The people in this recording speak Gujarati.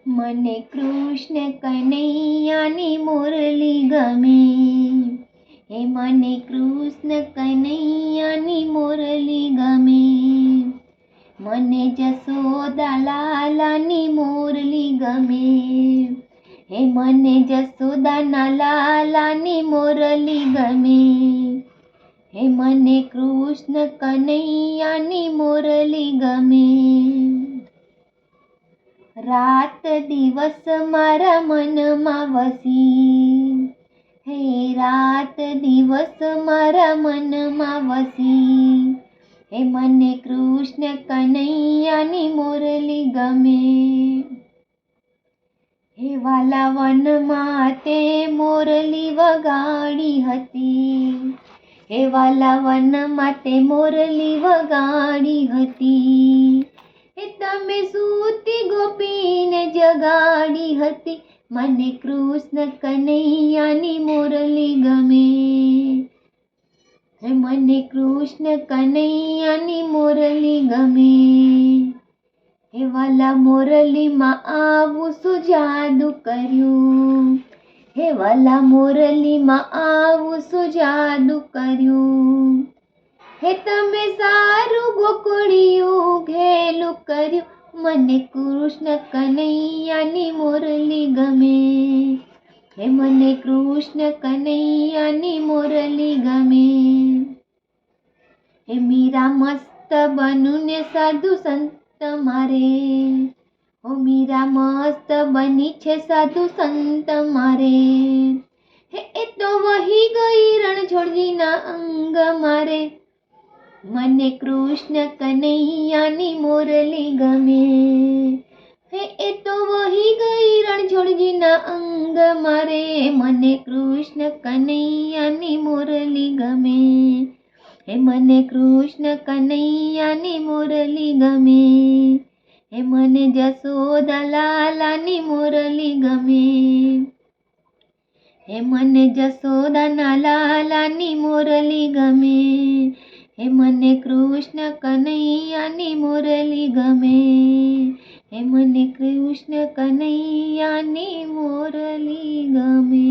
મને કૃષ્ણ કનૈયાની મુરલી ગમે. હે મને કૃષ્ણ કનૈયાની મુરલી ગમે. મને જશોદા લાલાની મુરલી ગમે. હે મને જશોદાના લાલાની મુરલી ગમે. હે મને કૃષ્ણ કનૈયાની મુરલી ગમે. રાત દિવસ મારા મનમાં વસી. હે રાત દિવસ મારા મનમાં વસી. હે મને કૃષ્ણ કનૈયાની મુરલી ગમે. હે વાલા વનમાં તે મુરલી વગાડી હતી. હે વાલા વનમાં તે મુરલી વગાડી હતી. હે તમે સૂતી ગોપીને જગાડી હતી. મને કૃષ્ણ કનૈયાની મુરલી ગમે. હે મને કૃષ્ણ કનૈયાની મુરલી ગમે. હે વાલા મુરલીમાં આવું શું જાદુ કર્યું. હે વાલા મુરલીમાં આવું શું જાદુ કર્યું. હે તમે સારું ગોકળિયું ઘેલું કર્યું. મને કૃષ્ણ કનૈયાની મુરલી ગમે. હે મને કૃષ્ણ કનૈયાની મુરલી ગમે. હે મીરા મસ્ત બનું ને સાધુ સંત મારે. ઓ મીરા મસ્ત બની છે સાધુ સંત મારે. હે એ તો વહી ગઈ રણછોડજીના અંગ મારે. મને કૃષ્ણ કનૈયાની મુરલી ગમે. હે એ તો વહી ગઈ રણછોડજીના અંગ મારે. મને કૃષ્ણ કનૈયાની મુરલી ગમે. હે મને કૃષ્ણ કનૈયાની મુરલી ગમે. હે મને જશોદા લાલાની મુરલી ગમે. હે મને જશોદાના લાલાની મુરલી ગમે. હે મને કૃષ્ણ કનૈયાની મુરલી ગમે. હે મને કૃષ્ણ કનૈયાની મુરલી ગમે.